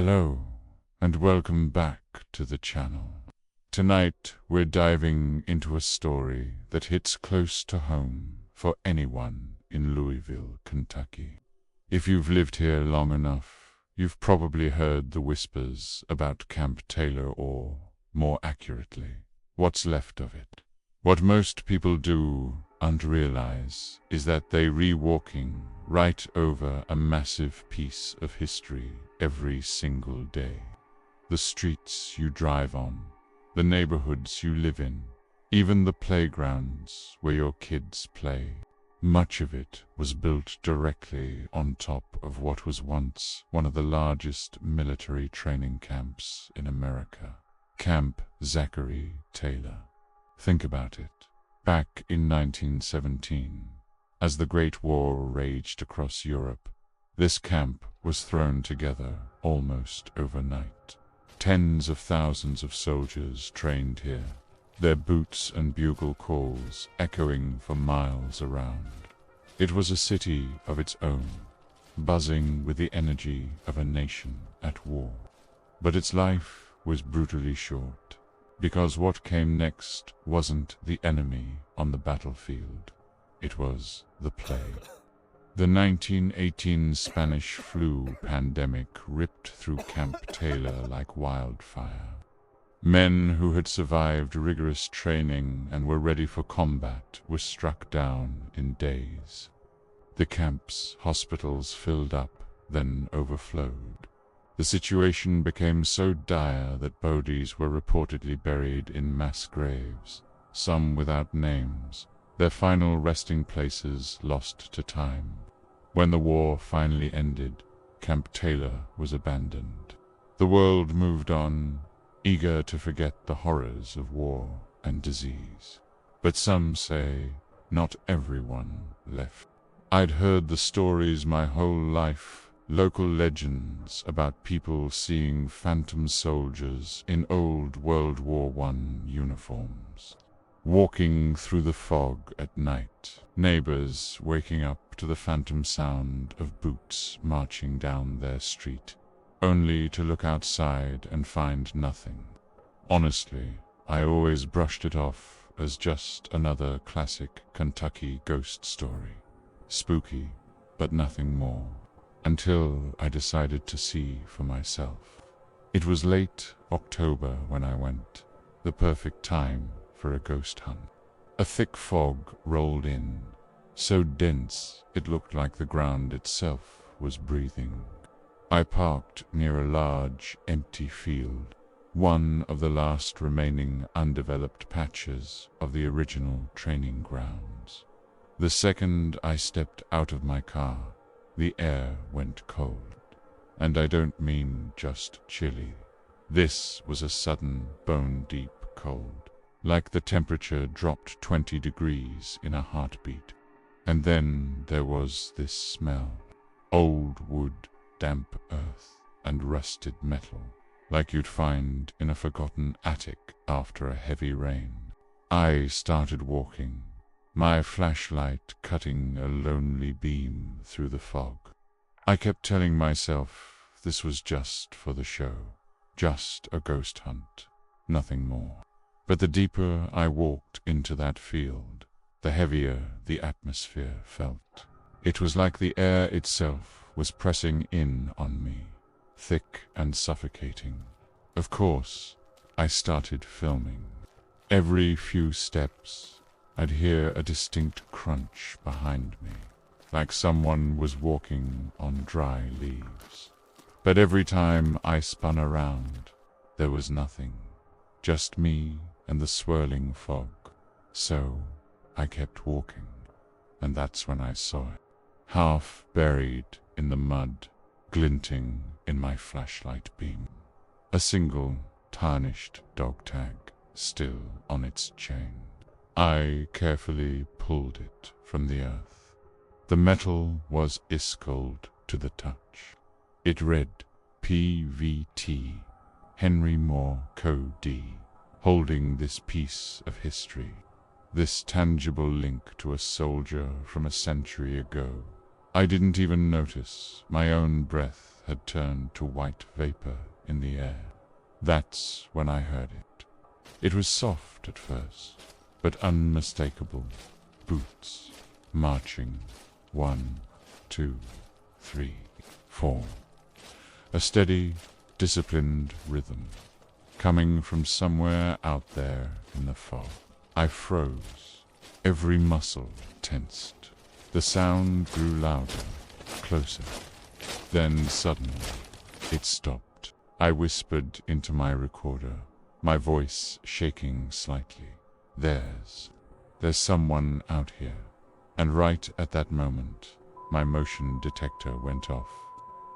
Hello, and welcome back to the channel. Tonight we're diving into a story that hits close to home for anyone in Louisville, Kentucky. If you've lived here long enough, you've probably heard the whispers about Camp Taylor Orr, more accurately, what's left of it. What most people do and realize is that they're re-walking right over a massive piece of history every single day. The streets you drive on, the neighborhoods you live in, even the playgrounds where your kids play. Much of it was built directly on top of what was once one of the largest military training camps in America, Camp Taylor. Think about it. Back in 1917, as the Great War raged across Europe, this camp was thrown together almost overnight. Tens of thousands of soldiers trained here, their boots and bugle calls echoing for miles around. It was a city of its own, buzzing with the energy of a nation at war. But its life was brutally short, because what came next wasn't the enemy on the battlefield. It was the plague. The 1918 Spanish flu pandemic ripped through Camp Taylor like wildfire. Men who had survived rigorous training and were ready for combat were struck down in days. The camp's hospitals filled up, then overflowed. The situation became so dire that bodies were reportedly buried in mass graves, some without names, their final resting places lost to time. When the war finally ended, Camp Taylor was abandoned. The world moved on, eager to forget the horrors of war and disease. But some say not everyone left. I'd heard the stories my whole life, local legends about people seeing phantom soldiers in old World War I uniforms, walking through the fog at night, neighbors waking up to the phantom sound of boots marching down their street, only to look outside and find nothing. Honestly, I always brushed it off as just another classic Kentucky ghost story. Spooky, but nothing more, until I decided to see for myself. It was late October when I went, the perfect time for a ghost hunt. A thick fog rolled in, so dense it looked like the ground itself was breathing. I parked near a large, empty field, one of the last remaining undeveloped patches of the original training grounds. The second I stepped out of my car, the air went cold. And I don't mean just chilly. This was a sudden, bone-deep cold, like the temperature dropped 20 degrees in a heartbeat. And then there was this smell. Old wood, damp earth, and rusted metal, like you'd find in a forgotten attic after a heavy rain. I started walking, my flashlight cutting a lonely beam through the fog. I kept telling myself this was just for the show, just a ghost hunt, nothing more. But the deeper I walked into that field, the heavier the atmosphere felt. It was like the air itself was pressing in on me, thick and suffocating. Of course, I started filming. Every few steps, I'd hear a distinct crunch behind me, like someone was walking on dry leaves. But every time I spun around, there was nothing, just me and the swirling fog. So I kept walking, and that's when I saw it, half buried in the mud, glinting in my flashlight beam. A single, tarnished dog tag, still on its chain. I carefully pulled it from the earth. The metal was ice-cold to the touch. It read PVT, Henry Moore Co. D, holding this piece of history, this tangible link to a soldier from a century ago. I didn't even notice my own breath had turned to white vapor in the air. That's when I heard it. It was soft at first, but unmistakable. Boots, marching. 1, 2, 3, 4. A steady, disciplined rhythm, coming from somewhere out there in the fog. I froze, every muscle tensed. The sound grew louder, closer. Then suddenly, it stopped. I whispered into my recorder, my voice shaking slightly. There's someone out here. And right at that moment, my motion detector went off.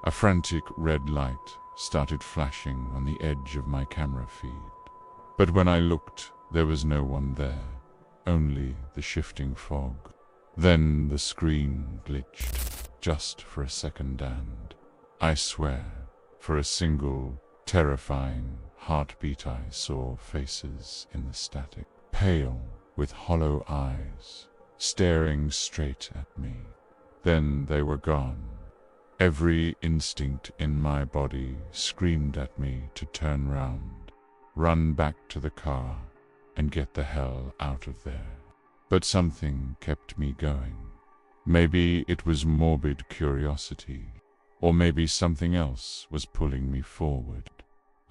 A frantic red light started flashing on the edge of my camera feed. But when I looked, there was no one there, only the shifting fog. Then the screen glitched, just for a second, and, I swear, for a single, terrifying heartbeat, I saw faces in the static, pale, with hollow eyes, staring straight at me. Then they were gone. Every instinct in my body screamed at me to turn round, run back to the car, and get the hell out of there. But something kept me going. Maybe it was morbid curiosity, or maybe something else was pulling me forward.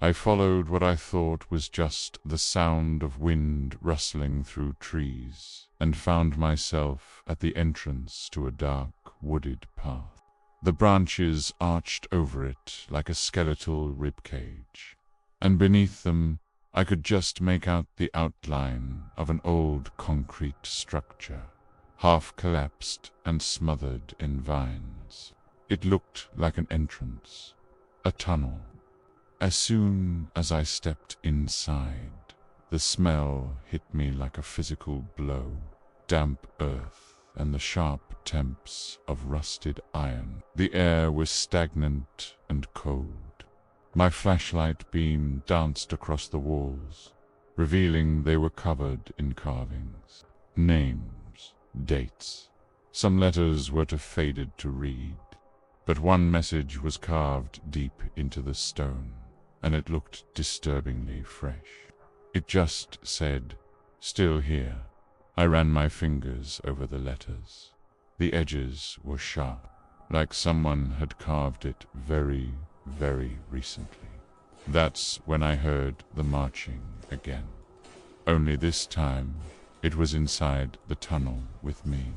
I followed what I thought was just the sound of wind rustling through trees, and found myself at the entrance to a dark, wooded path. The branches arched over it like a skeletal ribcage, and beneath them I could just make out the outline of an old concrete structure, half collapsed and smothered in vines. It looked like an entrance, a tunnel. As soon as I stepped inside, the smell hit me like a physical blow. Damp earth and the sharp temps of rusted iron. The air was stagnant and cold. My flashlight beam danced across the walls, revealing they were covered in carvings. Names, dates. Some letters were too faded to read, but one message was carved deep into the stone, and it looked disturbingly fresh. It just said, "Still here." I ran my fingers over the letters. The edges were sharp, like someone had carved it very, very recently. That's when I heard the marching again. Only this time, it was inside the tunnel with me.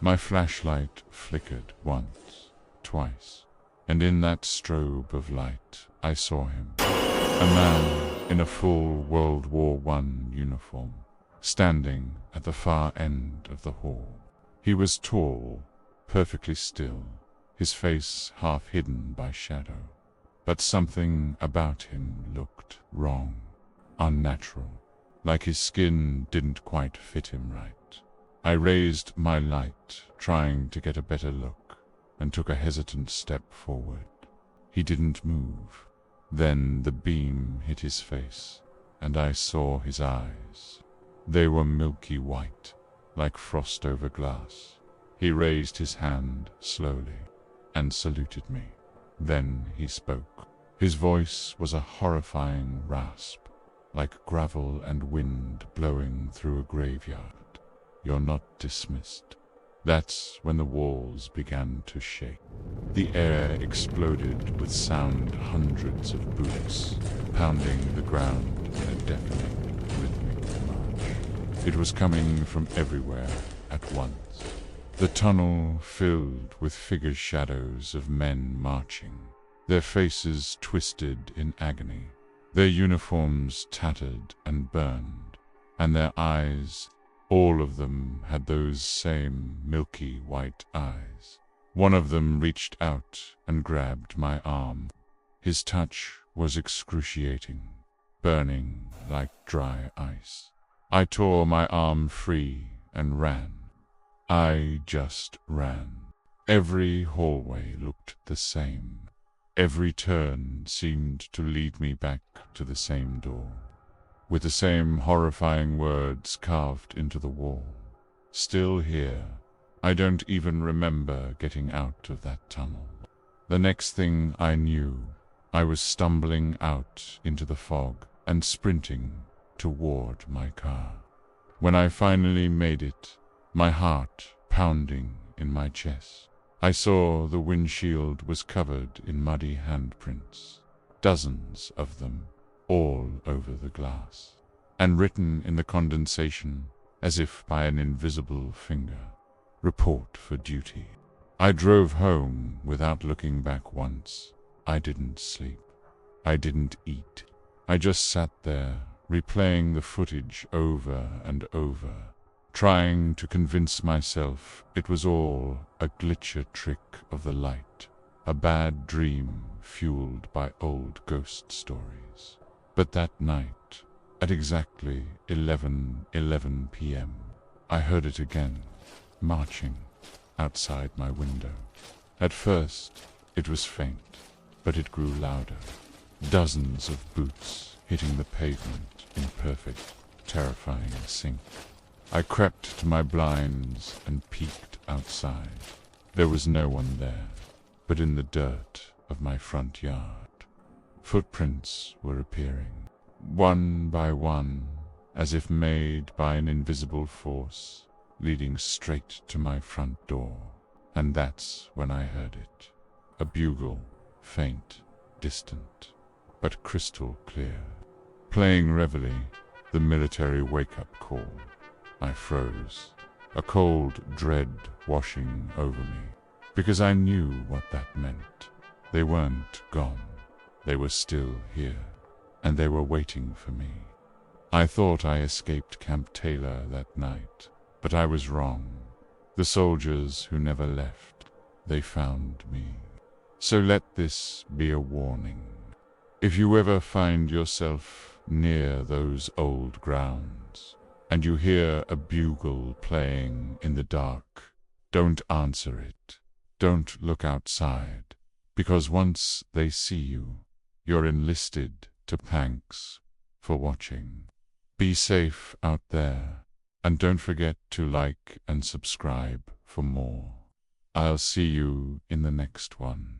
My flashlight flickered once, twice, and in that strobe of light, I saw him. A man in a full World War I uniform, standing at the far end of the hall. He was tall, perfectly still, his face half hidden by shadow. But something about him looked wrong, unnatural, like his skin didn't quite fit him right. I raised my light, trying to get a better look, and took a hesitant step forward. He didn't move. Then the beam hit his face, and I saw his eyes. They were milky white, like frost over glass. He raised his hand slowly and saluted me. Then he spoke. His voice was a horrifying rasp, like gravel and wind blowing through a graveyard. "You're not dismissed." That's when the walls began to shake. The air exploded with sound, hundreds of boots pounding the ground in a deafening, rhythmic march. It was coming from everywhere at once. The tunnel filled with figured shadows of men marching, their faces twisted in agony, their uniforms tattered and burned, and their eyes, all of them had those same milky white eyes. One of them reached out and grabbed my arm. His touch was excruciating, burning like dry ice. I tore my arm free and ran. I just ran. Every hallway looked the same. Every turn seemed to lead me back to the same door, with the same horrifying words carved into the wall. "Still here." I don't even remember getting out of that tunnel. The next thing I knew, I was stumbling out into the fog and sprinting toward my car. When I finally made it, my heart pounding in my chest, I saw the windshield was covered in muddy handprints, dozens of them, all over the glass, and written in the condensation as if by an invisible finger, "Report for duty." I drove home without looking back once. I didn't sleep. I didn't eat. I just sat there, replaying the footage over and over, trying to convince myself it was all a glitcher trick of the light, a bad dream fueled by old ghost stories. But that night, at exactly 11:11 p.m., I heard it again, marching outside my window. At first, it was faint, but it grew louder. Dozens of boots hitting the pavement in perfect, terrifying sync. I crept to my blinds and peeked outside. There was no one there, but in the dirt of my front yard, footprints were appearing, one by one, as if made by an invisible force, leading straight to my front door. And that's when I heard it. A bugle, faint, distant, but crystal clear, playing reveille, the military wake-up call. I froze, a cold dread washing over me, because I knew what that meant. They weren't gone. They were still here, and they were waiting for me. I thought I escaped Camp Taylor that night, but I was wrong. The soldiers who never left, they found me. So let this be a warning. If you ever find yourself near those old grounds, and you hear a bugle playing in the dark, don't answer it. Don't look outside, because once they see you, you're enlisted to thanks for watching. Be safe out there, and don't forget to like and subscribe for more. I'll see you in the next one.